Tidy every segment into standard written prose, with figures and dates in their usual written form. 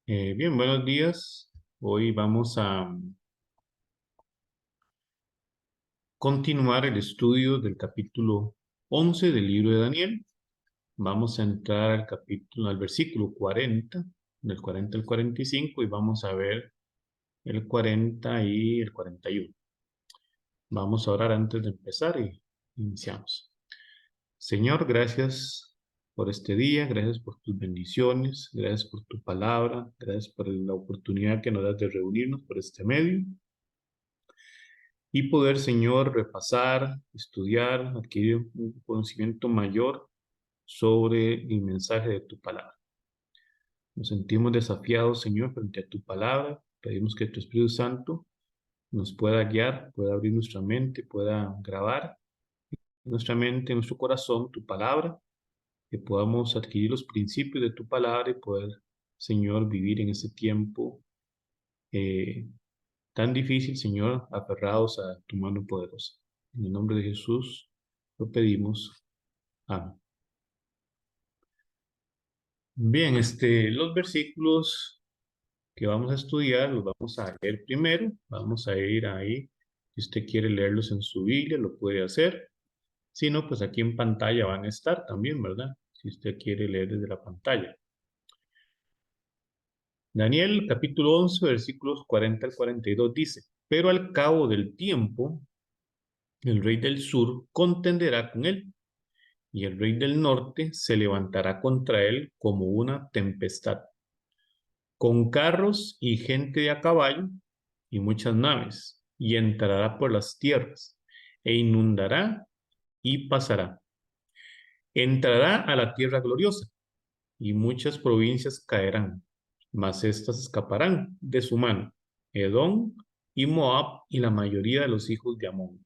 Bien, buenos días. Hoy vamos a continuar el estudio del capítulo 11 del libro de Daniel. Vamos a entrar al versículo 40, del 40 al 45, y vamos a ver el 40 y el 41. Vamos a orar antes de empezar y iniciamos. Señor, gracias por este día, gracias por tus bendiciones, gracias por tu palabra, gracias por la oportunidad que nos das de reunirnos por este medio y poder, Señor, repasar, estudiar, adquirir un conocimiento mayor sobre el mensaje de tu palabra. Nos sentimos desafiados, Señor, frente a tu palabra. Pedimos que tu Espíritu Santo nos pueda guiar, pueda abrir nuestra mente, pueda grabar en nuestra mente, en nuestro corazón, tu palabra, que podamos adquirir los principios de tu palabra y poder, Señor, vivir en ese tiempo eh, tan difícil, Señor, aferrados a tu mano poderosa. En el nombre de Jesús lo pedimos. Amén. Bien, los versículos que vamos a estudiar los vamos a leer primero. Vamos a ir ahí. Si usted quiere leerlos en su Biblia, lo puede hacer. Si no, pues aquí en pantalla van a estar también, ¿verdad? Si usted quiere leer desde la pantalla. Daniel capítulo 11, versículos 40 al 42 dice: Pero al cabo del tiempo, el rey del sur contenderá con él, y el rey del norte se levantará contra él como una tempestad, con carros y gente de a caballo y muchas naves, y entrará por las tierras, e inundará y pasará. Entrará a la tierra gloriosa, y muchas provincias caerán, mas éstas escaparán de su mano: Edom y Moab y la mayoría de los hijos de Amón.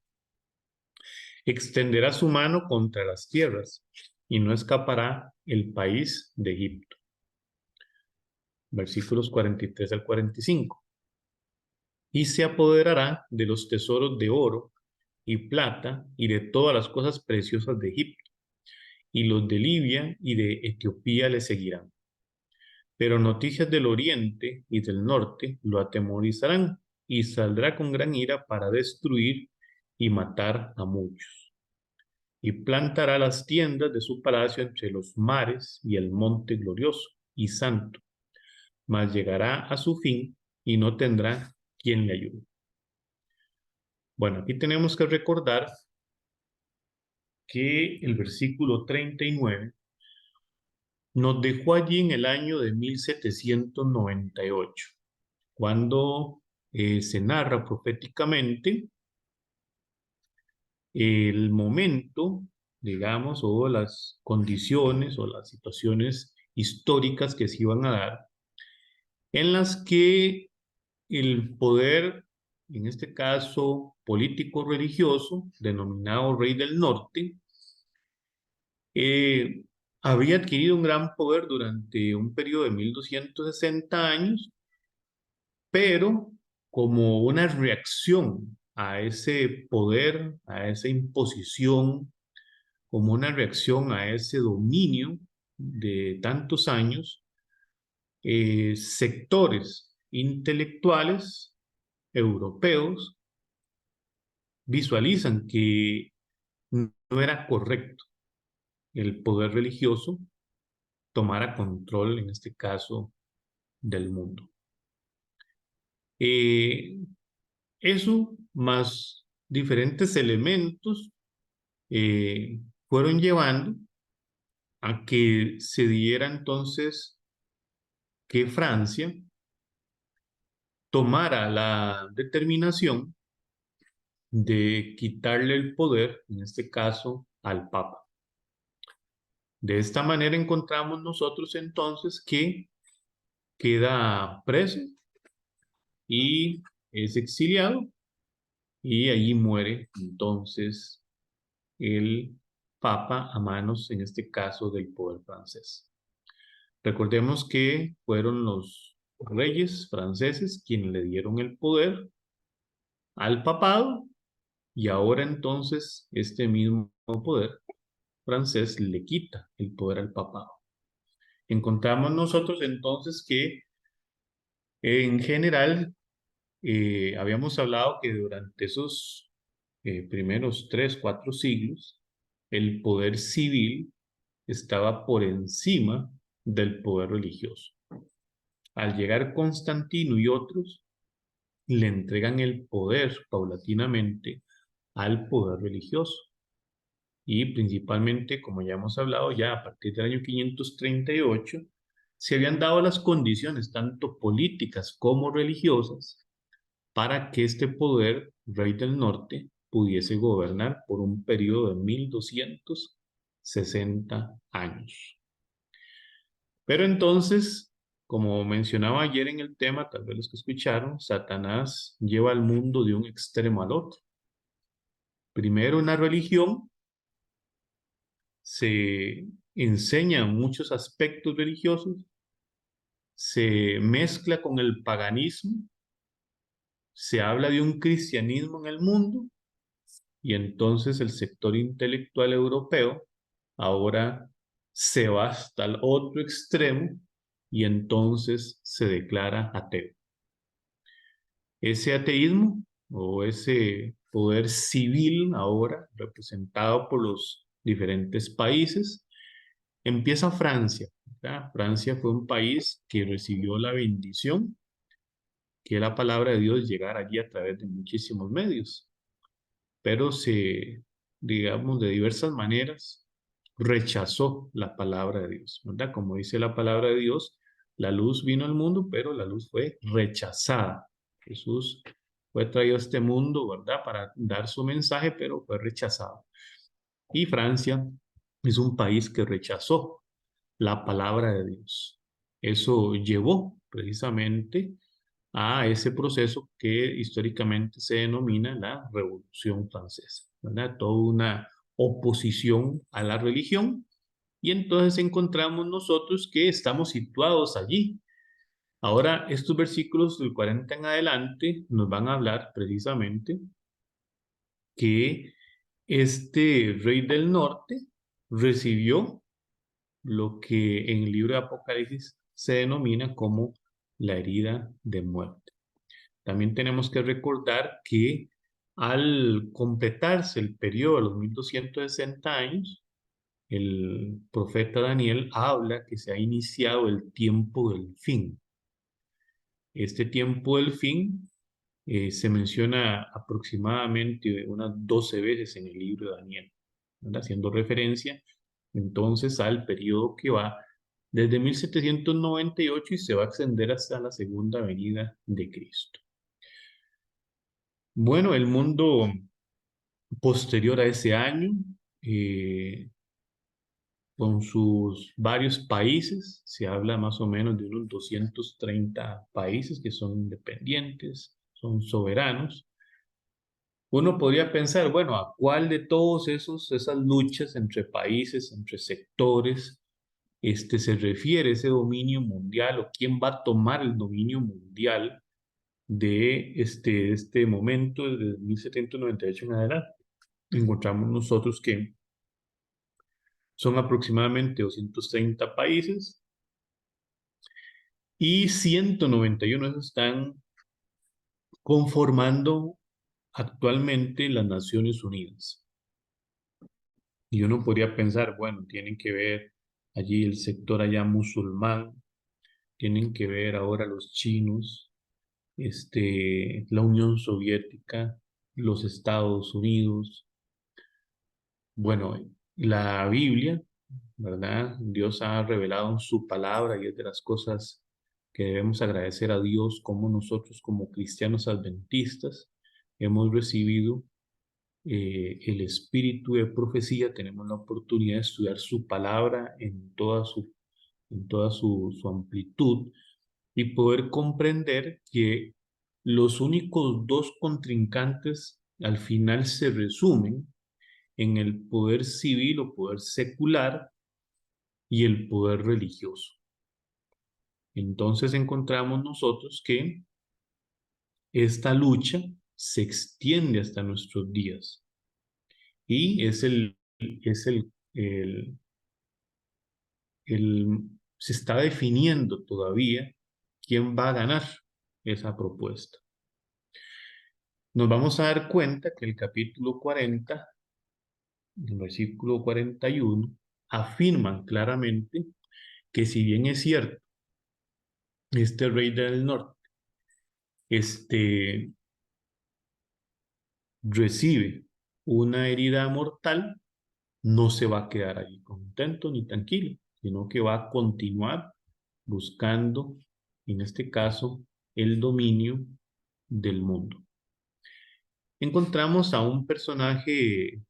Extenderá su mano contra las tierras, y no escapará el país de Egipto. Versículos 43 al 45. Y se apoderará de los tesoros de oro y plata y de todas las cosas preciosas de Egipto, y los de Libia y de Etiopía le seguirán. Pero noticias del oriente y del norte lo atemorizarán, y saldrá con gran ira para destruir y matar a muchos. Y plantará las tiendas de su palacio entre los mares y el monte glorioso y santo, mas llegará a su fin y no tendrá quien le ayude. Bueno, aquí tenemos que recordar que el versículo 39 nos dejó allí en el año de 1798, cuando se narra proféticamente el momento, digamos, o las condiciones o las situaciones históricas que se iban a dar, en las que el poder, en este caso político-religioso, denominado Rey del Norte, eh, había adquirido un gran poder durante un periodo de 1260 años, pero como una reacción a ese poder, a esa imposición, como una reacción a ese dominio de tantos años, sectores intelectuales europeos visualizan que no era correcto el poder religioso tomara control, en este caso, del mundo. Eh, Eso más diferentes elementos fueron llevando a que se diera entonces que Francia tomara la determinación de quitarle el poder, en este caso, al Papa. De esta manera encontramos nosotros entonces que queda preso y es exiliado, y allí muere entonces el Papa a manos, en este caso, del poder francés. Recordemos que fueron los reyes franceses quienes le dieron el poder al papado, y ahora entonces este mismo poder francés le quita el poder al papado. Encontramos nosotros entonces que En general, habíamos hablado que durante esos primeros 3, 4 siglos, el poder civil estaba por encima del poder religioso. Al llegar Constantino y otros, le entregan el poder paulatinamente al poder religioso. Y principalmente, como ya hemos hablado, ya a partir del año 538, se habían dado las condiciones, tanto políticas como religiosas, para que este poder, rey del norte, pudiese gobernar por un periodo de 1260 años. Pero entonces, como mencionaba ayer en el tema, tal vez los que escucharon, Satanás lleva al mundo de un extremo al otro. Primero una religión, se enseñan muchos aspectos religiosos, se mezcla con el paganismo, se habla de un cristianismo en el mundo y entonces el sector intelectual europeo ahora se va hasta el otro extremo y entonces se declara ateo. Ese ateísmo o ese poder civil ahora representado por los diferentes países empieza Francia, ¿verdad? Francia fue un país que recibió la bendición que la palabra de Dios llegara allí a través de muchísimos medios, pero se, digamos, de diversas maneras rechazó la palabra de Dios, ¿verdad? Como dice la palabra de Dios, la luz vino al mundo, pero la luz fue rechazada. Jesús fue traído a este mundo, ¿verdad? Para dar su mensaje, pero fue rechazado. Y Francia es un país que rechazó la palabra de Dios. Eso llevó precisamente a ese proceso que históricamente se denomina la Revolución Francesa, ¿verdad? Toda una oposición a la religión y entonces encontramos nosotros que estamos situados allí. Ahora, estos versículos del 40 en adelante nos van a hablar precisamente que este rey del norte recibió lo que en el libro de Apocalipsis se denomina como la herida de muerte. También tenemos que recordar que al completarse el periodo de los 1260 años, el profeta Daniel habla que se ha iniciado el tiempo del fin. Este tiempo del fin se menciona aproximadamente unas 12 veces en el libro de Daniel, ¿verdad? Haciendo referencia entonces al periodo que va desde 1798 y se va a extender hasta la segunda venida de Cristo. Bueno, el mundo posterior a ese año, eh, con sus varios países, se habla más o menos de unos 230 países que son independientes, son soberanos. Uno podría pensar, bueno, ¿a cuál de todos esas luchas entre países, entre sectores, se refiere ese dominio mundial o quién va a tomar el dominio mundial de este momento, desde 1798 en adelante? Encontramos nosotros que son aproximadamente 230 países y 191 están conformando actualmente las Naciones Unidas. Y uno podría pensar, bueno, tienen que ver allí el sector allá musulmán, tienen que ver ahora los chinos, la Unión Soviética, los Estados Unidos. Bueno, la Biblia, ¿verdad? Dios ha revelado en su palabra y es de las cosas que debemos agradecer a Dios como nosotros como cristianos adventistas hemos recibido el espíritu de profecía, tenemos la oportunidad de estudiar su palabra en toda su amplitud y poder comprender que los únicos dos contrincantes al final se resumen en el poder civil o poder secular y el poder religioso. Entonces encontramos nosotros que esta lucha se extiende hasta nuestros días y se está definiendo todavía quién va a ganar, esa propuesta. Nos vamos a dar cuenta que el capítulo 40, el versículo 41, afirman claramente que si bien es cierto, este rey del norte recibe una herida mortal, no se va a quedar allí contento ni tranquilo, sino que va a continuar buscando, en este caso, el dominio del mundo. Encontramos a un personaje,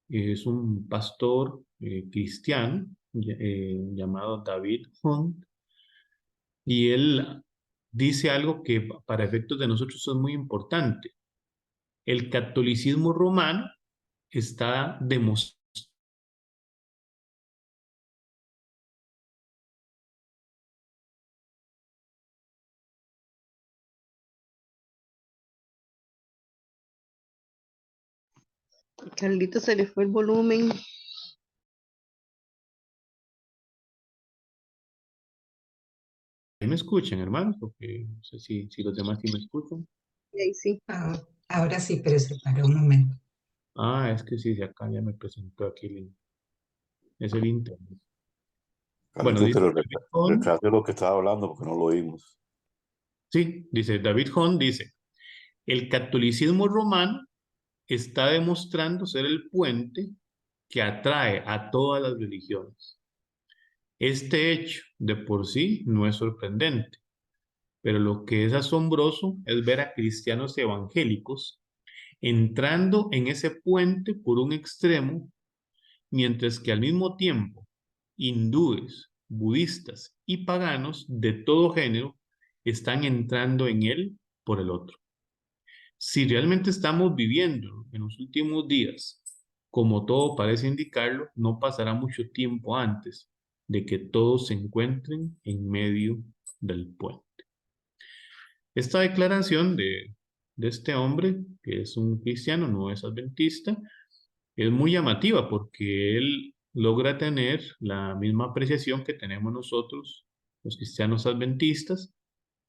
es un pastor cristiano llamado David Hunt, y él dice algo que para efectos de nosotros es muy importante. El catolicismo romano está demostrando. Carlito se le fue el volumen. ¿Me escuchan, hermanos? Porque no sé si los demás sí me escuchan. Y ahí sí. Ahora sí, pero se paró un momento. Ah, es que sí, acá ya me presentó aquí es el internet. Bueno, Carlitos, dice pero David Hon, retrate lo que estaba hablando porque no lo oímos. sí, dice David Hon, dice, el catolicismo romano está demostrando ser el puente que atrae a todas las religiones. Este hecho de por sí no es sorprendente, pero lo que es asombroso es ver a cristianos evangélicos entrando en ese puente por un extremo, mientras que al mismo tiempo hindúes, budistas y paganos de todo género están entrando en él por el otro. Si realmente estamos viviendo en los últimos días, como todo parece indicarlo, no pasará mucho tiempo antes de que todos se encuentren en medio del puente. Esta declaración de este hombre, que es un cristiano, no es adventista, es muy llamativa porque él logra tener la misma apreciación que tenemos nosotros, los cristianos adventistas,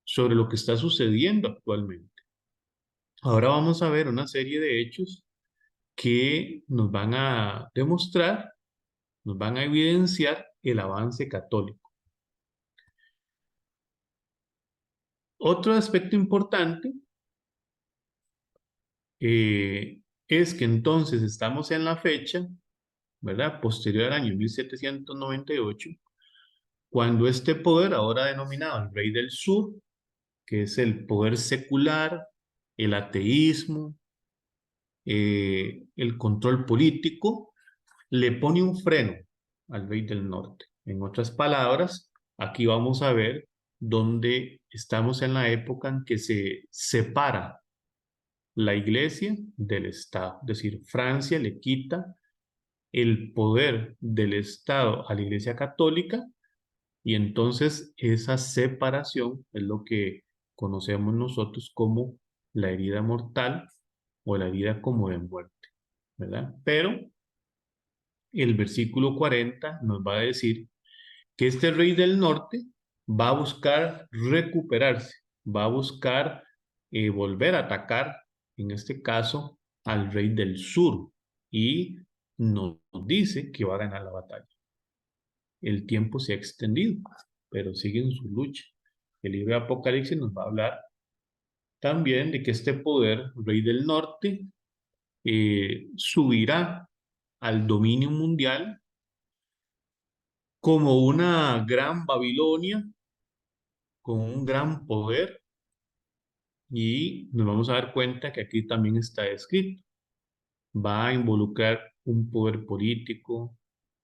sobre lo que está sucediendo actualmente. Ahora vamos a ver una serie de hechos que nos van a demostrar, nos van a evidenciar el avance católico. Otro aspecto importante es que entonces estamos en la fecha, ¿verdad? Posterior al año 1798, cuando este poder, ahora denominado el Rey del Sur, que es el poder secular, el ateísmo, el control político, le pone un freno al Rey del Norte. En otras palabras, aquí vamos a ver dónde estamos en la época en que se separa la iglesia del Estado. Es decir, Francia le quita el poder del Estado a la iglesia católica y entonces esa separación es lo que conocemos nosotros como la herida mortal o la herida como de muerte, ¿verdad? Pero el versículo 40 nos va a decir que este rey del norte va a buscar recuperarse, va a buscar volver a atacar, en este caso, al rey del sur y nos dice que va a ganar la batalla. El tiempo se ha extendido, pero sigue en su lucha. El libro de Apocalipsis nos va a hablar también de que este poder, rey del norte, subirá al dominio mundial como una gran Babilonia, con un gran poder, y nos vamos a dar cuenta que aquí también está escrito. Va a involucrar un poder político,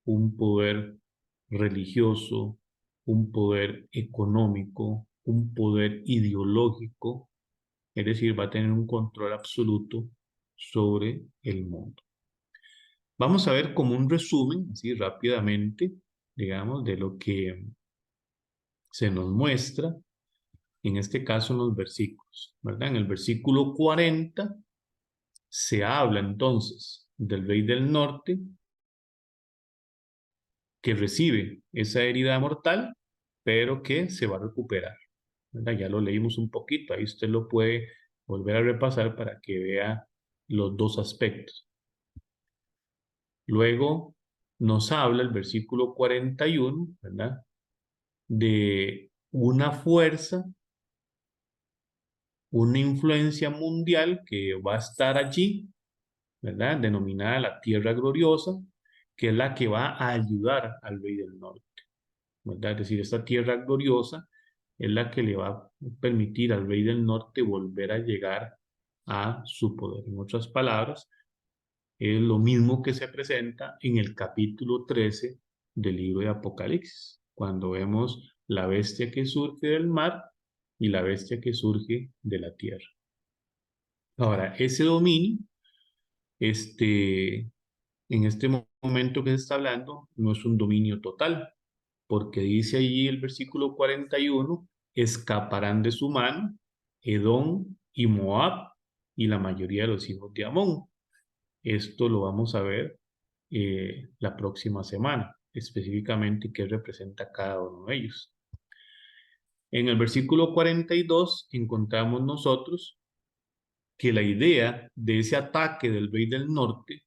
un poder religioso, un poder económico, un poder ideológico, es decir, va a tener un control absoluto sobre el mundo. Vamos a ver como un resumen, así rápidamente, digamos, de lo que se nos muestra, en este caso en los versículos, ¿verdad? En el versículo 40 se habla entonces del rey del norte que recibe esa herida mortal, pero que se va a recuperar, ¿verdad? Ya lo leímos un poquito, ahí usted lo puede volver a repasar para que vea los dos aspectos. Luego nos habla el versículo 41, ¿verdad? De una fuerza, una influencia mundial que va a estar allí, ¿verdad? Denominada la Tierra Gloriosa, que es la que va a ayudar al rey del norte, ¿verdad? Es decir, esta Tierra Gloriosa es la que le va a permitir al rey del norte volver a llegar a su poder. En otras palabras, es lo mismo que se presenta en el capítulo 13 del libro de Apocalipsis, cuando vemos la bestia que surge del mar y la bestia que surge de la tierra. Ahora, ese dominio, en este momento que se está hablando, no es un dominio total, porque dice allí el versículo 41, escaparán de su mano Edom y Moab y la mayoría de los hijos de Amón. Esto lo vamos a ver la próxima semana, específicamente qué representa cada uno de ellos. En el versículo 42 encontramos nosotros que la idea de ese ataque del rey del norte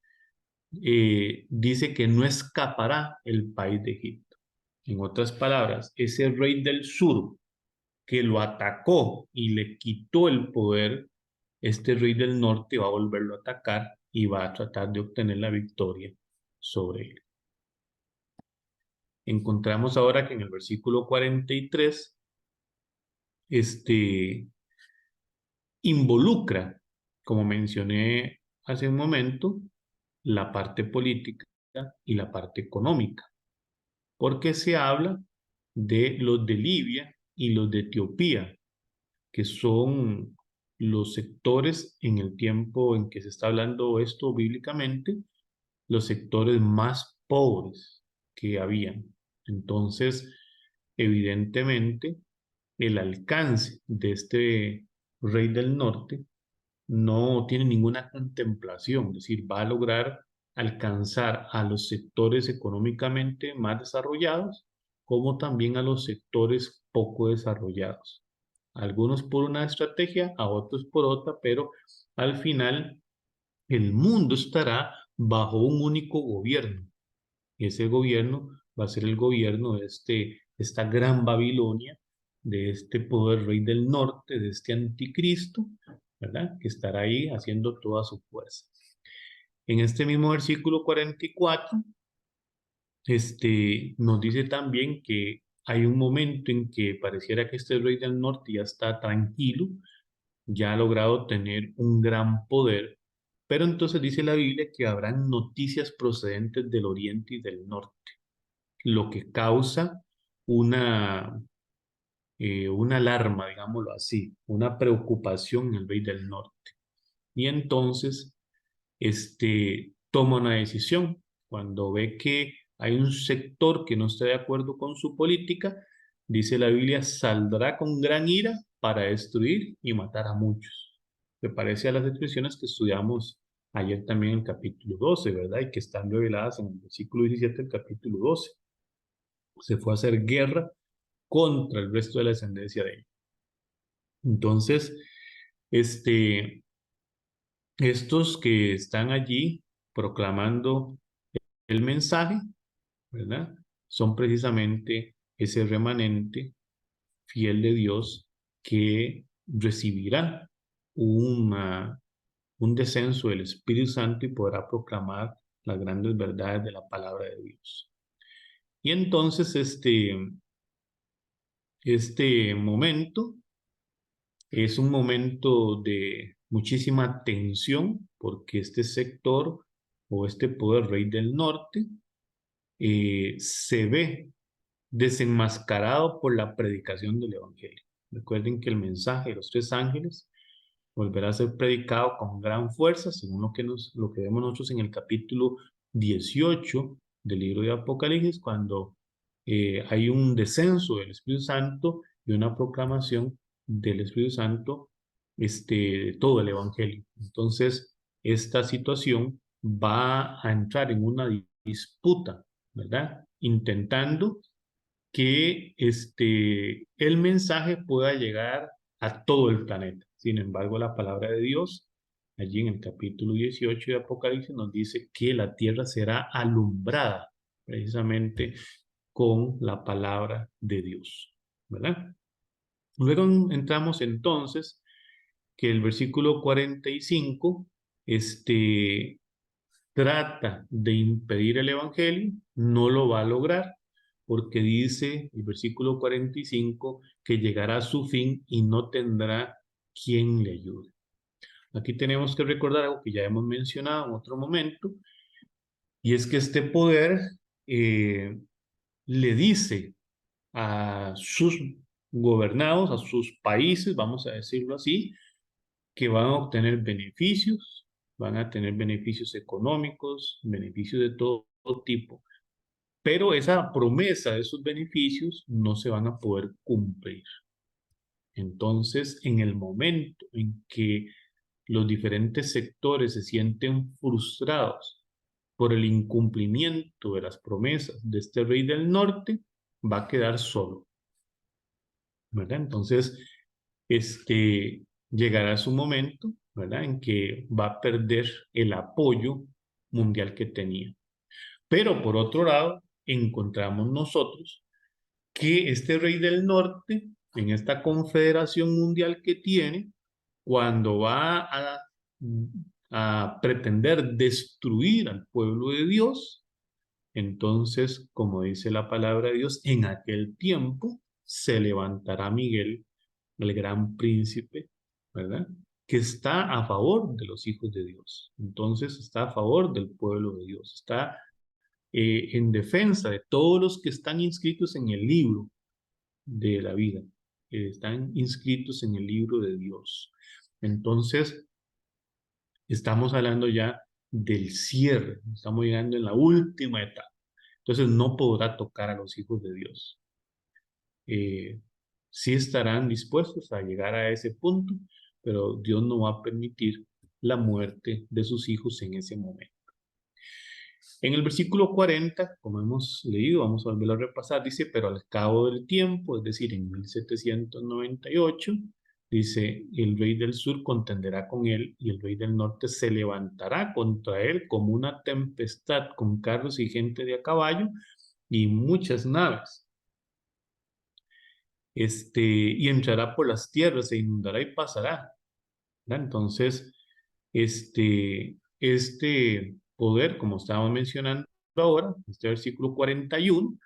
dice que no escapará el país de Egipto. En otras palabras, ese rey del sur que lo atacó y le quitó el poder, este rey del norte va a volverlo a atacar y va a tratar de obtener la victoria sobre él. Encontramos ahora que en el versículo 43, involucra, como mencioné hace un momento, la parte política y la parte económica, porque se habla de los de Libia y los de Etiopía, que son los sectores en el tiempo en que se está hablando esto bíblicamente, los sectores más pobres que habían. Entonces, evidentemente, el alcance de este rey del norte no tiene ninguna contemplación, es decir, va a lograr alcanzar a los sectores económicamente más desarrollados, como también a los sectores poco desarrollados. Algunos por una estrategia, a otros por otra, pero al final el mundo estará bajo un único gobierno. Ese gobierno va a ser el gobierno de esta gran Babilonia, de este poder rey del norte, de este anticristo, ¿verdad? Que estará ahí haciendo toda su fuerza. En este mismo versículo 44, nos dice también que hay un momento en que pareciera que este rey del norte ya está tranquilo, ya ha logrado tener un gran poder, pero entonces dice la Biblia que habrán noticias procedentes del oriente y del norte, lo que causa una alarma, digámoslo así, una preocupación en el rey del norte. Y entonces, toma una decisión. Cuando ve que hay un sector que no está de acuerdo con su política, dice la Biblia, saldrá con gran ira para destruir y matar a muchos. Me parece a las expresiones que estudiamos ayer también en el capítulo 12, ¿verdad? Y que están reveladas en el versículo 17 del capítulo 12. Se fue a hacer guerra contra el resto de la descendencia de él. Entonces, estos que están allí proclamando el mensaje, ¿verdad? Son precisamente ese remanente fiel de Dios que recibirá un descenso del Espíritu Santo y podrá proclamar las grandes verdades de la palabra de Dios. Y entonces este momento es un momento de muchísima tensión porque este sector o este poder rey del norte se ve desenmascarado por la predicación del Evangelio. Recuerden que el mensaje de los tres ángeles volverá a ser predicado con gran fuerza, según lo que vemos nosotros en el capítulo 18 del libro de Apocalipsis, cuando hay un descenso del Espíritu Santo y una proclamación del Espíritu Santo de todo el Evangelio. Entonces, esta situación va a entrar en una disputa, ¿verdad? Intentando que el mensaje pueda llegar a todo el planeta. Sin embargo, la palabra de Dios, allí en el capítulo 18 de Apocalipsis, nos dice que la tierra será alumbrada precisamente con la palabra de Dios, ¿verdad? Luego entramos entonces que el versículo 45 trata de impedir el evangelio, no lo va a lograr, porque dice el versículo 45 que llegará a su fin y no tendrá quien le ayude. Aquí tenemos que recordar algo que ya hemos mencionado en otro momento, y es que este poder le dice a sus gobernados, a sus países, vamos a decirlo así, que van a obtener beneficios, van a tener beneficios económicos, beneficios de todo tipo, pero esa promesa de esos beneficios no se van a poder cumplir. Entonces, en el momento en que los diferentes sectores se sienten frustrados por el incumplimiento de las promesas de este rey del norte, va a quedar solo, ¿verdad? Entonces, llegará su momento, ¿verdad?, en que va a perder el apoyo mundial que tenía. Pero por otro lado, encontramos nosotros que este rey del norte, en esta confederación mundial que tiene, cuando va a pretender destruir al pueblo de Dios, entonces, como dice la palabra de Dios, en aquel tiempo se levantará Miguel, el gran príncipe, ¿verdad?, que está a favor de los hijos de Dios. Entonces está a favor del pueblo de Dios, está en defensa de todos los que están inscritos en el libro de la vida, están inscritos en el libro de Dios. Entonces, estamos hablando ya del cierre, estamos llegando en la última etapa. Entonces, no podrá tocar a los hijos de Dios. Sí estarán dispuestos a llegar a ese punto, pero Dios no va a permitir la muerte de sus hijos en ese momento. En el versículo 40, como hemos leído, vamos a volver a repasar, dice, pero al cabo del tiempo, es decir, en 1798, dice, el rey del sur contenderá con él y el rey del norte se levantará contra él como una tempestad con carros y gente de a caballo y muchas naves. Y entrará por las tierras, se inundará y pasará, ¿verdad? Entonces, este poder, como estábamos mencionando ahora, este versículo 41,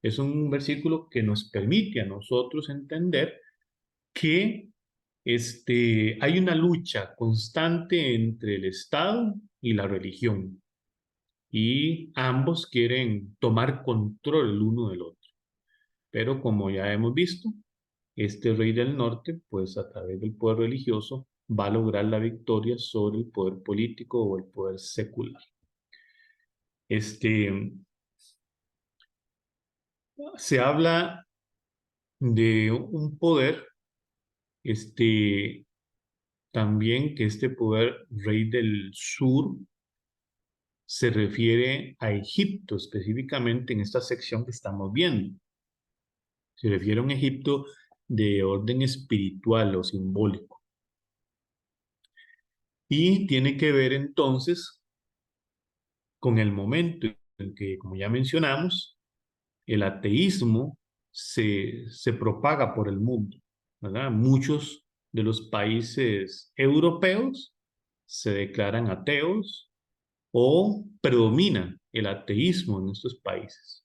es un versículo que nos permite a nosotros entender que hay una lucha constante entre el Estado y la religión, y ambos quieren tomar control el uno del otro. Pero como ya hemos visto, este rey del norte, pues a través del poder religioso, va a lograr la victoria sobre el poder político o el poder secular. Se habla de un poder, también que este poder rey del sur se refiere a Egipto, específicamente en esta sección que estamos viendo. Se refiere a un Egipto de orden espiritual o simbólico. Y tiene que ver entonces con el momento en que, como ya mencionamos, el ateísmo se propaga por el mundo, ¿verdad? Muchos de los países europeos se declaran ateos o predomina el ateísmo en estos países.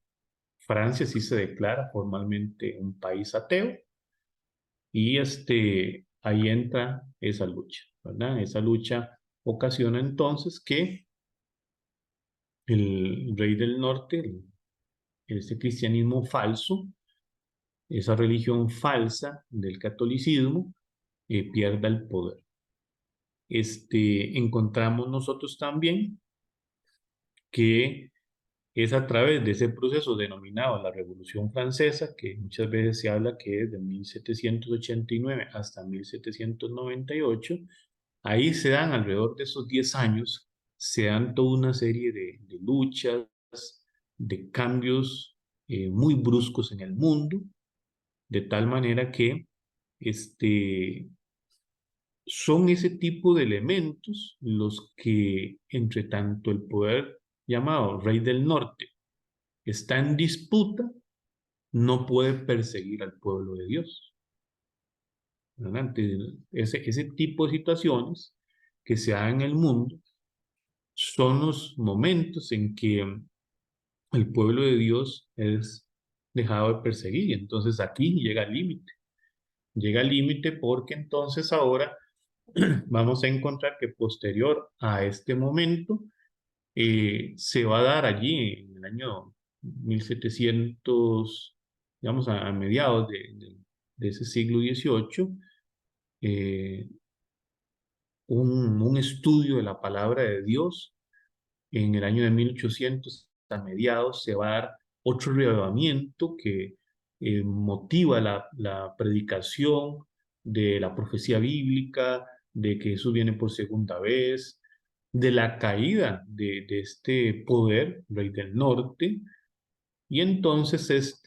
Francia sí se declara formalmente un país ateo y ahí entra esa lucha, ¿verdad? Esa lucha ocasiona entonces que el rey del norte, ese cristianismo falso, esa religión falsa del catolicismo, pierda el poder. Encontramos nosotros también que es a través de ese proceso denominado la Revolución Francesa, que muchas veces se habla que es de 1789 hasta 1798, ahí se dan alrededor de esos 10 años, se dan toda una serie de luchas, de cambios muy bruscos en el mundo, de tal manera que son ese tipo de elementos los que, entre tanto el poder llamado Rey del Norte está en disputa, no puede perseguir al pueblo de Dios. ¿Verdad? Ese tipo de situaciones que se dan en el mundo son los momentos en que el pueblo de Dios es dejado de perseguir. Entonces aquí llega el límite. Llega el límite porque entonces ahora vamos a encontrar que posterior a este momento se va a dar allí en el año 1700, digamos a mediados de ese siglo XVIII, un estudio de la palabra de Dios. En el año de 1800, a mediados, se va a dar otro reavivamiento que motiva la predicación de la profecía bíblica, de que Jesús viene por segunda vez, de la caída de este poder, Rey del Norte, y entonces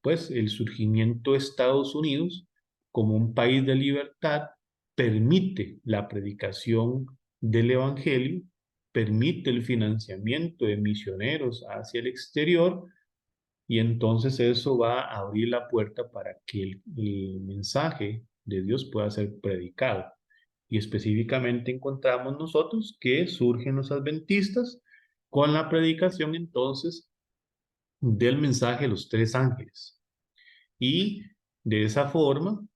pues el surgimiento de Estados Unidos como un país de libertad permite la predicación del Evangelio, permite el financiamiento de misioneros hacia el exterior, y entonces eso va a abrir la puerta para que el mensaje de Dios pueda ser predicado. Y específicamente encontramos nosotros que surgen los adventistas con la predicación entonces del mensaje de los tres ángeles. Y de esa forma,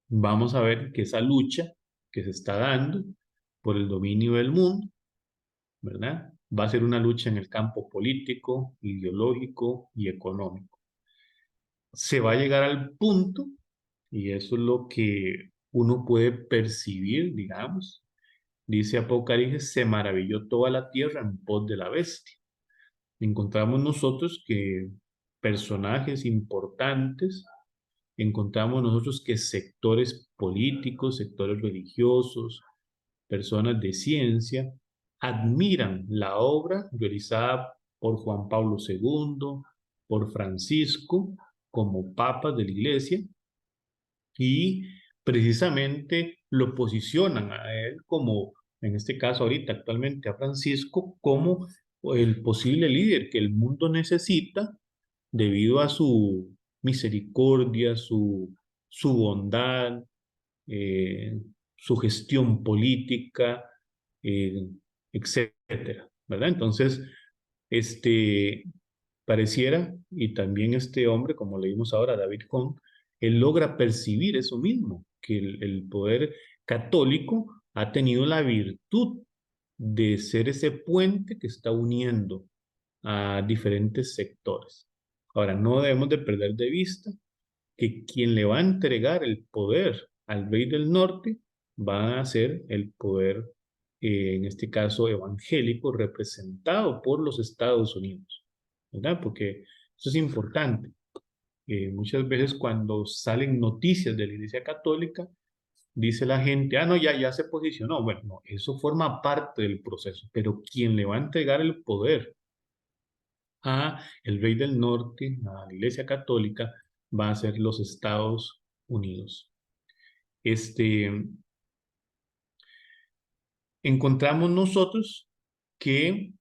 vamos a ver que esa lucha que se está dando por el dominio del mundo, ¿verdad? Va a ser una lucha en el campo político, ideológico y económico. Se va a llegar al punto, y eso es lo que uno puede percibir, digamos, dice Apocalipsis, se maravilló toda la tierra en pos de la bestia. Encontramos nosotros que personajes importantes, encontramos nosotros que sectores políticos, sectores religiosos, personas de ciencia, admiran la obra realizada por Juan Pablo II, por Francisco, como papas de la iglesia, y precisamente lo posicionan a él como, en este caso ahorita actualmente a Francisco, como el posible líder que el mundo necesita debido a su misericordia, su bondad, eh, su gestión política, eh, etcétera, ¿verdad? Entonces, este, pareciera, y también este hombre, como leímos ahora, David Hong, él logra percibir eso mismo, que el poder católico ha tenido la virtud de ser ese puente que está uniendo a diferentes sectores. Ahora, no debemos de perder de vista que quien le va a entregar el poder al rey del norte va a ser el poder, en este caso evangélico, representado por los Estados Unidos, ¿verdad? Porque eso es importante. Muchas veces cuando salen noticias de la Iglesia Católica, dice la gente, ah, no, ya se posicionó. Bueno, no, eso forma parte del proceso, pero quien le va a entregar el poder a el rey del norte, a la Iglesia Católica, va a ser los Estados Unidos. Encontramos nosotros que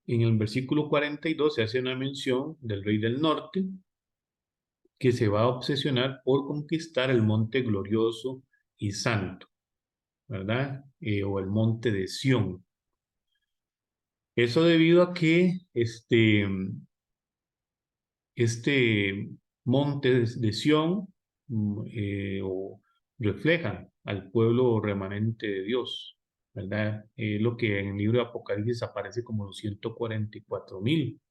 en el versículo 42 se hace una mención del rey del norte que se va a obsesionar por conquistar el monte glorioso y santo, ¿verdad? O el monte de Sión. Eso debido a que este monte de Sión o refleja al pueblo remanente de Dios, ¿verdad? Lo que en el libro de Apocalipsis aparece como los 144,000,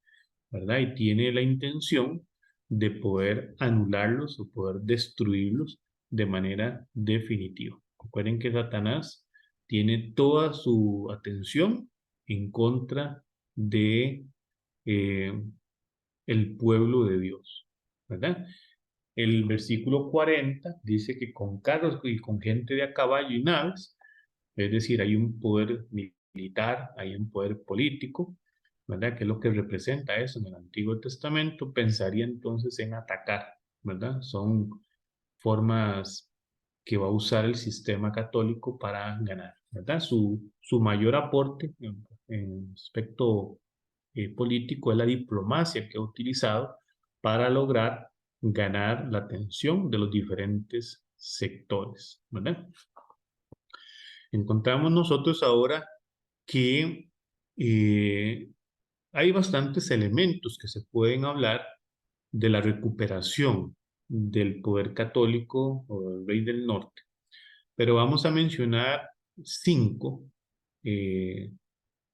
¿verdad? Y tiene la intención de poder anularlos o poder destruirlos de manera definitiva. Recuerden que Satanás tiene toda su atención en contra de el pueblo de Dios, ¿verdad? El versículo 40 dice que con carros y con gente de a caballo y naves, es decir, hay un poder militar, hay un poder político, ¿verdad? ¿Qué es lo que representa eso en el Antiguo Testamento? Pensaría entonces en atacar, ¿verdad? Son formas que va a usar el sistema católico para ganar, ¿verdad? Su mayor aporte en aspecto político es la diplomacia que ha utilizado para lograr ganar la atención de los diferentes sectores, ¿verdad? Encontramos nosotros ahora que hay bastantes elementos que se pueden hablar de la recuperación del poder católico o del rey del norte, pero vamos a mencionar 5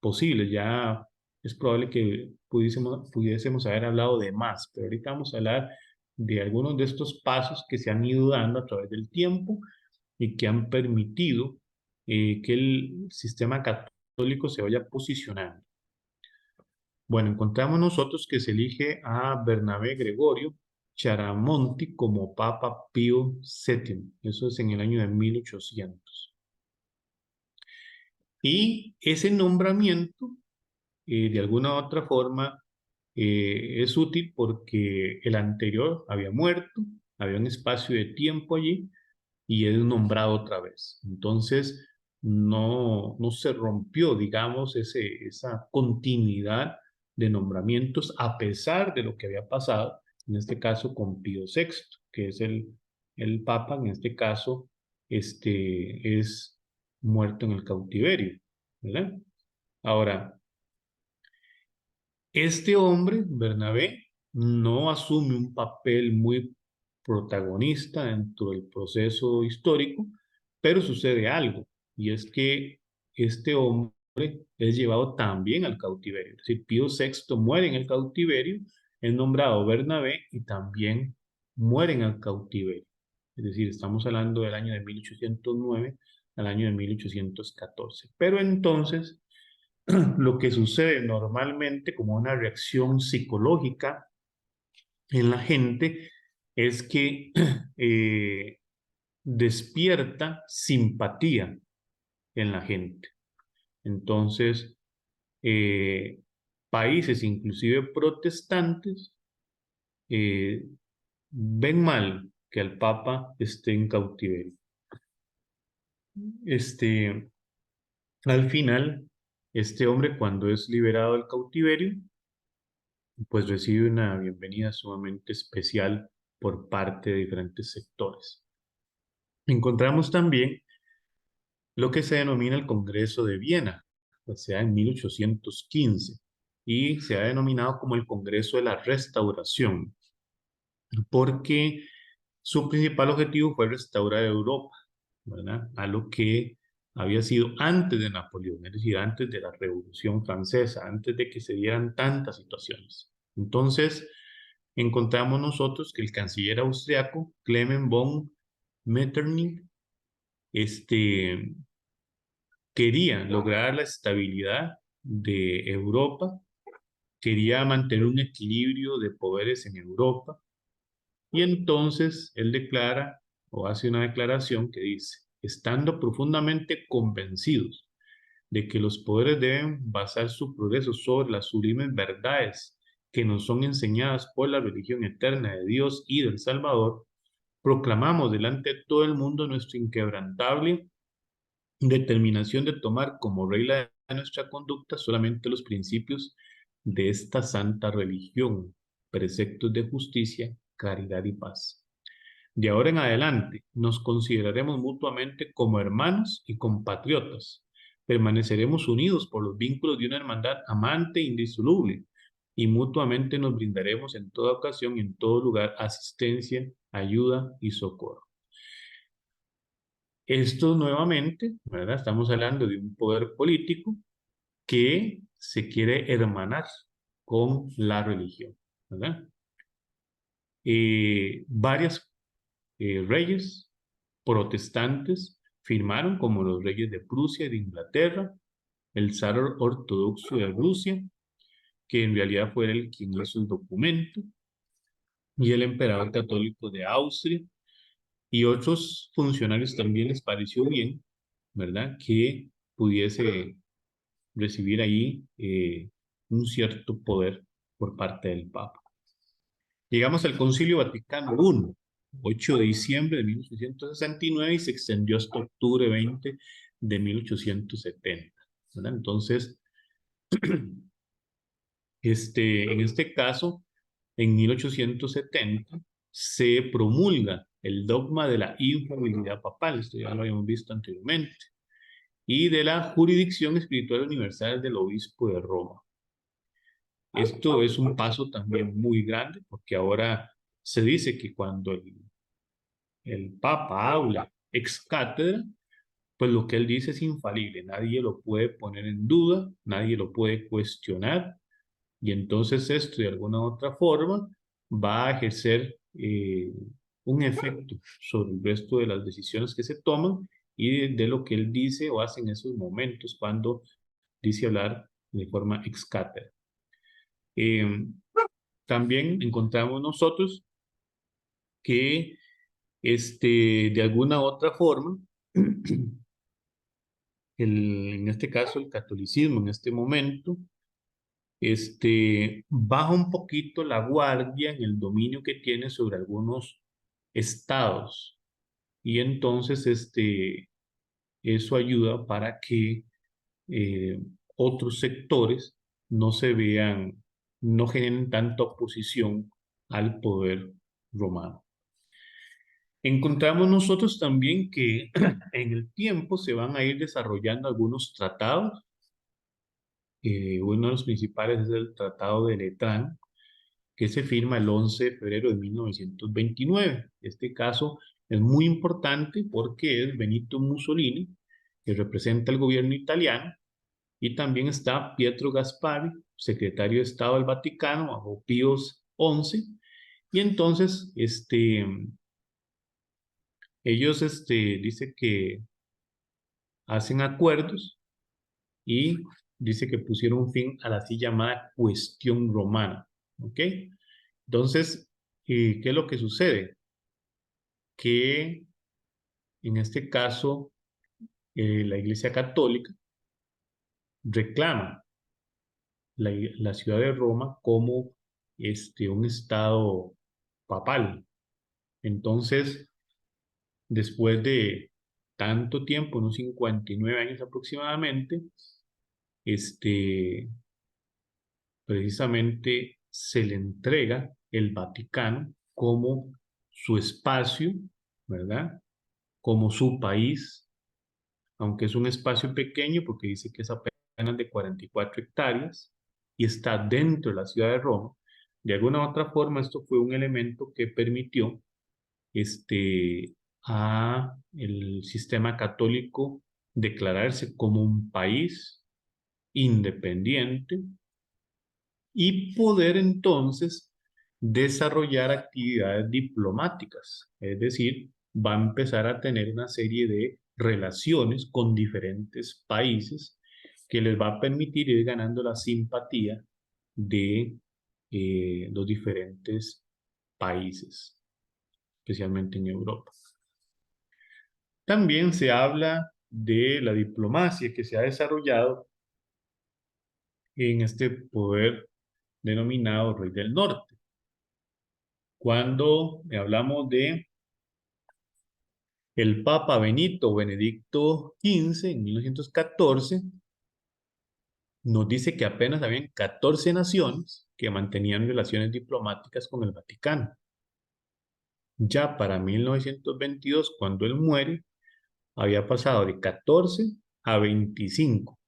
posibles. Ya es probable que pudiésemos haber hablado de más, pero ahorita vamos a hablar de algunos de estos pasos que se han ido dando a través del tiempo y que han permitido que el sistema católico se vaya posicionando. Bueno, encontramos nosotros que se elige a Bernabé Gregorio Chiaramonti como Papa Pío VII. Eso es en el año de 1800. Y ese nombramiento, de alguna u otra forma, es útil porque el anterior había muerto, había un espacio de tiempo allí y es nombrado otra vez. Entonces, no se rompió, digamos, esa continuidad de nombramientos a pesar de lo que había pasado, en este caso con Pío VI, que es el Papa, en este caso, es muerto en el cautiverio, ¿verdad? Ahora, este hombre, Bernabé, no asume un papel muy protagonista dentro del proceso histórico, pero sucede algo, y es que este hombre es llevado también al cautiverio. Es decir, Pío VI muere en el cautiverio, es nombrado Bernabé y también muere en el cautiverio. Es decir, estamos hablando del año de 1809 al año de 1814. Pero entonces lo que sucede normalmente como una reacción psicológica en la gente es que despierta simpatía en la gente. Entonces, países inclusive protestantes eh, ven mal que el Papa esté en cautiverio. Al final, este hombre cuando es liberado del cautiverio, pues recibe una bienvenida sumamente especial por parte de diferentes sectores. Encontramos también lo que se denomina el Congreso de Viena, que se da en 1815 y se ha denominado como el Congreso de la Restauración, porque su principal objetivo fue restaurar Europa, ¿verdad? A lo que había sido antes de Napoleón, es decir, antes de la Revolución Francesa, antes de que se dieran tantas situaciones. Entonces, encontramos nosotros que el canciller austriaco Clement von Metternich quería lograr la estabilidad de Europa, quería mantener un equilibrio de poderes en Europa, y entonces él declara o hace una declaración que dice: estando profundamente convencidos de que los poderes deben basar su progreso sobre las sublimes verdades que nos son enseñadas por la religión eterna de Dios y del Salvador, proclamamos delante de todo el mundo nuestra inquebrantable determinación de tomar como regla de nuestra conducta solamente los principios de esta santa religión, preceptos de justicia, caridad y paz. De ahora en adelante nos consideraremos mutuamente como hermanos y compatriotas. Permaneceremos unidos por los vínculos de una hermandad amante e indisoluble y mutuamente nos brindaremos en toda ocasión y en todo lugar asistencia, ayuda y socorro. Esto nuevamente, ¿verdad? Estamos hablando de un poder político que se quiere hermanar con la religión, ¿verdad? Varios reyes protestantes firmaron, como los reyes de Prusia y de Inglaterra, el zar ortodoxo de Rusia, que en realidad fue él quien hizo el documento, y el emperador católico de Austria, y otros funcionarios también les pareció bien, ¿verdad?, que pudiese recibir ahí un cierto poder por parte del Papa. Llegamos al Concilio Vaticano I, 8 de diciembre de 1869 y se extendió hasta octubre 20 de 1870. ¿Verdad? Entonces, en este caso, en 1870 se promulga el dogma de la infalibilidad papal, esto ya lo habíamos visto anteriormente, y de la jurisdicción espiritual universal del obispo de Roma. Esto es un paso también muy grande, porque ahora se dice que cuando el Papa habla ex cátedra, pues lo que él dice es infalible, nadie lo puede poner en duda, nadie lo puede cuestionar, y entonces esto de alguna u otra forma va a ejercer un efecto sobre el resto de las decisiones que se toman y de lo que él dice o hace en esos momentos cuando dice hablar de forma ex cátedra. También encontramos nosotros que de alguna u otra forma, en este caso el catolicismo en este momento, baja un poquito la guardia en el dominio que tiene sobre algunos estados. Y entonces eso ayuda para que otros sectores no se vean, no generen tanta oposición al poder romano. Encontramos nosotros también que en el tiempo se van a ir desarrollando algunos tratados. Uno de los principales es el Tratado de Letrán, que se firma el 11 de febrero de 1929. Este caso es muy importante porque es Benito Mussolini, que representa el gobierno italiano, y también está Pietro Gasparri, secretario de Estado del Vaticano, bajo Pío XI, y entonces ellos dice que hacen acuerdos y dice que pusieron fin a la así llamada cuestión romana. ¿Ok? Entonces, ¿qué es lo que sucede? Que en este caso la Iglesia Católica reclama la ciudad de Roma como un estado papal. Entonces, después de tanto tiempo, unos 59 años aproximadamente, precisamente se le entrega el Vaticano como su espacio, ¿verdad? Como su país, aunque es un espacio pequeño porque dice que es apenas de 44 hectáreas y está dentro de la ciudad de Roma. De alguna u otra forma, esto fue un elemento que permitió a el sistema católico declararse como un país independiente y poder entonces desarrollar actividades diplomáticas, es decir, va a empezar a tener una serie de relaciones con diferentes países que les va a permitir ir ganando la simpatía de los diferentes países, especialmente en Europa. También se habla de la diplomacia que se ha desarrollado en este poder denominado Rey del Norte. Cuando hablamos de el Papa Benedicto XV en 1914, nos dice que apenas habían 14 naciones que mantenían relaciones diplomáticas con el Vaticano. Ya para 1922, cuando él muere, había pasado de 14 a 25.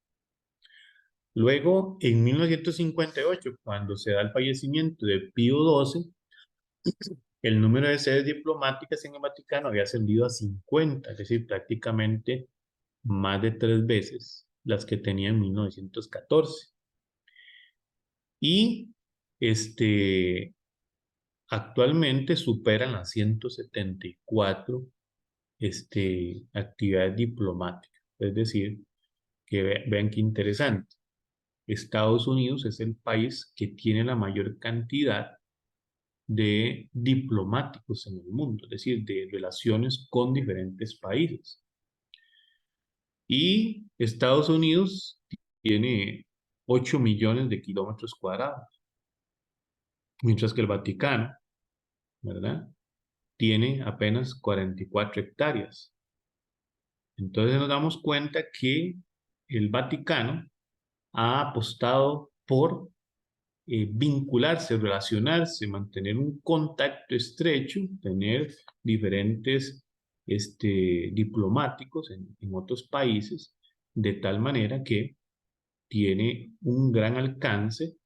Luego, en 1958, cuando se da el fallecimiento de Pío XII, el número de sedes diplomáticas en el Vaticano había ascendido a 50, es decir, prácticamente más de 3 veces las que tenía en 1914. Y actualmente superan las 174 actividades diplomáticas. Es decir, que vean qué interesante. Estados Unidos es el país que tiene la mayor cantidad de diplomáticos en el mundo, es decir, de relaciones con diferentes países. Y Estados Unidos tiene 8 millones de kilómetros cuadrados. Mientras que el Vaticano, ¿verdad?, tiene apenas 44 hectáreas. Entonces nos damos cuenta que el Vaticano ha apostado por vincularse, relacionarse, mantener un contacto estrecho, tener diferentes diplomáticos en otros países, de tal manera que tiene un gran alcance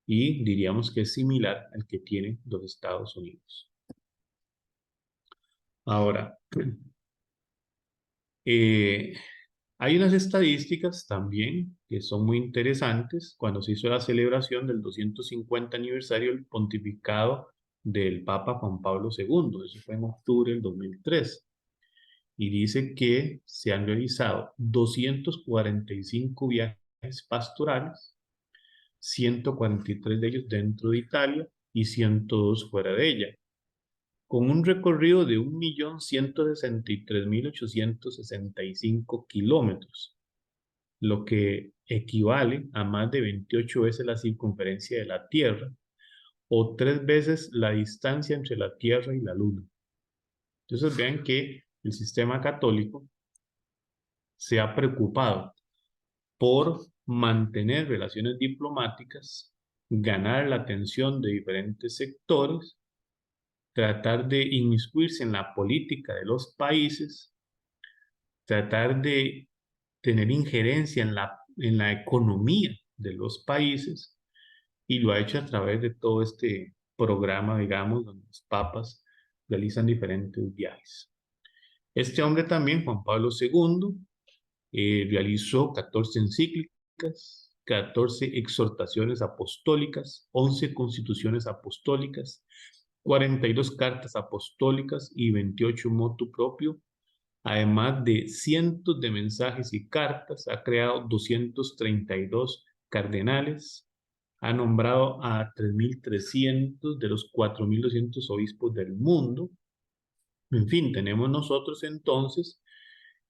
y diríamos que es similar al que tienen los Estados Unidos. Ahora, hay unas estadísticas también que son muy interesantes cuando se hizo la celebración del 250 aniversario del pontificado del Papa Juan Pablo II. Eso fue en octubre del 2003. Y dice que se han realizado 245 viajes pastorales, 143 de ellos dentro de Italia y 102 fuera de ella, con un recorrido de 1.163.865 kilómetros, lo que equivale a más de 28 veces la circunferencia de la Tierra o 3 veces la distancia entre la Tierra y la Luna. Entonces vean que el sistema católico se ha preocupado por mantener relaciones diplomáticas, ganar la atención de diferentes sectores, tratar de inmiscuirse en la política de los países, tratar de tener injerencia en la economía de los países, y lo ha hecho a través de todo este programa, digamos, donde los papas realizan diferentes viajes. Este hombre también, Juan Pablo II, realizó 14 encíclicas, 14 exhortaciones apostólicas, 11 constituciones apostólicas, 42 cartas apostólicas y 28 motu propio, además de cientos de mensajes y cartas. Ha creado 232 cardenales, ha nombrado a 3.300 de los 4.200 obispos del mundo. En fin, tenemos nosotros entonces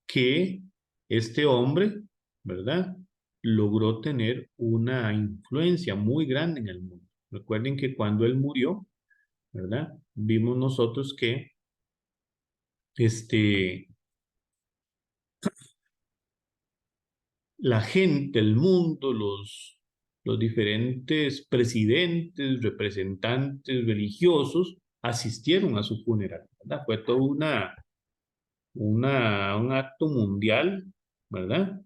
que este hombre, ¿verdad?, logró tener una influencia muy grande en el mundo. Recuerden que cuando él murió, ¿verdad?, vimos nosotros que la gente, el mundo, los diferentes presidentes, representantes religiosos asistieron a su funeral, ¿verdad? Fue todo un acto mundial, ¿verdad?,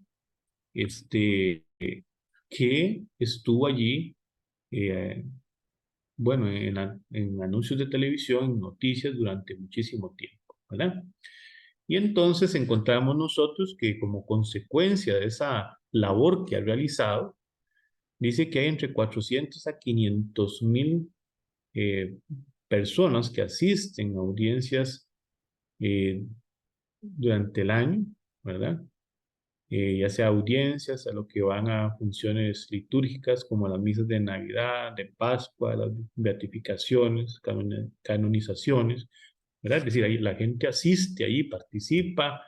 que estuvo allí, bueno, en anuncios de televisión, en noticias durante muchísimo tiempo, ¿verdad? Y entonces encontramos nosotros que como consecuencia de esa labor que ha realizado, dice que hay entre 400 a 500.000 personas que asisten a audiencias durante el año, ¿verdad? Ya sea audiencias, a lo que van a funciones litúrgicas como las misas de Navidad, de Pascua, las beatificaciones, canonizaciones, ¿verdad? Es decir, ahí la gente asiste, ahí participa,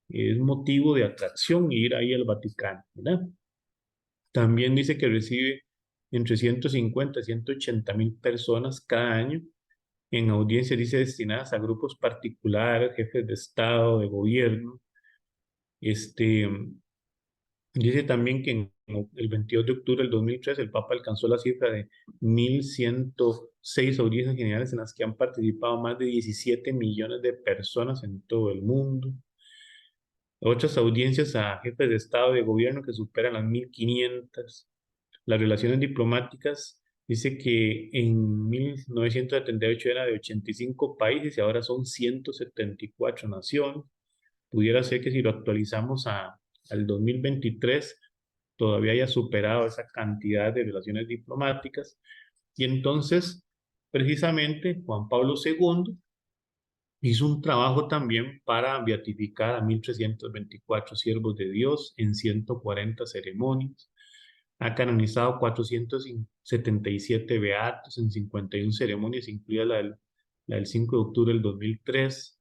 es motivo de atracción ir ahí al Vaticano, ¿verdad? También dice que recibe entre 150 y 180.000 personas cada año en audiencias, dice, destinadas a grupos particulares, jefes de Estado, de gobierno. Dice también que en el 22 de octubre del 2003 el Papa alcanzó la cifra de 1.106 audiencias generales en las que han participado más de 17 millones de personas en todo el mundo. Otras audiencias a jefes de Estado y de gobierno que superan las 1.500. Las relaciones diplomáticas, dice que en 1978 era de 85 países y ahora son 174 naciones. Pudiera ser que si lo actualizamos al 2023 todavía haya superado esa cantidad de relaciones diplomáticas. Y entonces, precisamente, Juan Pablo II hizo un trabajo también para beatificar a 1.324 siervos de Dios en 140 ceremonias. Ha canonizado 477 beatos en 51 ceremonias, incluida la del 5 de octubre del 2003.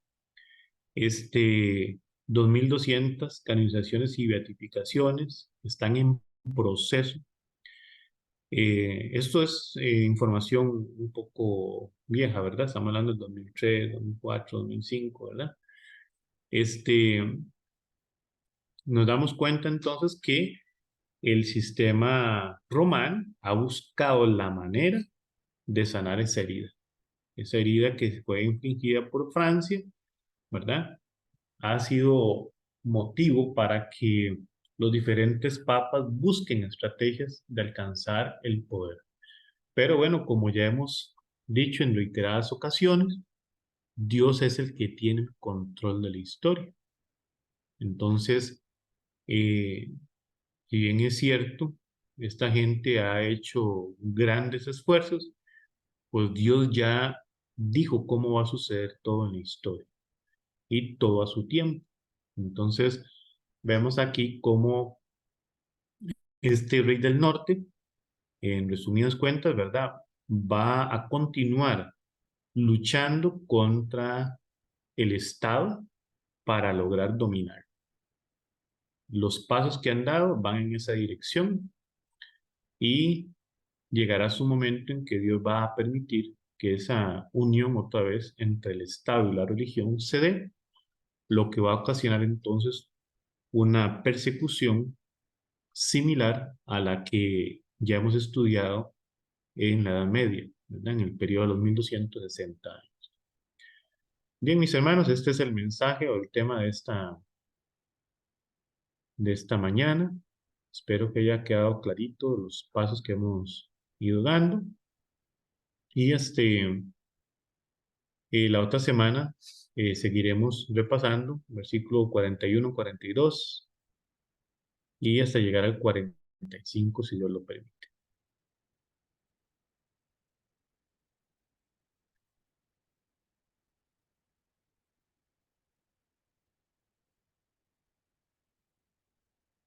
2.200 canonizaciones y beatificaciones están en proceso. Esto es información un poco vieja, ¿verdad? Estamos hablando del 2003, 2004, 2005, ¿verdad? Nos damos cuenta entonces que el sistema romano ha buscado la manera de sanar esa herida que fue infligida por Francia, ¿verdad? Ha sido motivo para que los diferentes papas busquen estrategias de alcanzar el poder. Pero bueno, como ya hemos dicho en reiteradas ocasiones, Dios es el que tiene el control de la historia. Entonces, si bien es cierto, esta gente ha hecho grandes esfuerzos, pues Dios ya dijo cómo va a suceder todo en la historia y todo a su tiempo. Entonces, vemos aquí cómo este rey del norte, en resumidas cuentas, ¿verdad? Va a continuar luchando contra el Estado para lograr dominar. Los pasos que han dado van en esa dirección y llegará su momento en que Dios va a permitir que esa unión otra vez entre el Estado y la religión se dé, lo que va a ocasionar entonces una persecución similar a la que ya hemos estudiado en la Edad Media, ¿verdad? En el periodo de los 1260 años. Bien, mis hermanos, este es el mensaje o el tema de esta mañana. Espero que haya quedado clarito los pasos que hemos ido dando. Y la otra semana seguiremos repasando versículo 41, 42 y hasta llegar al 45, si Dios lo permite.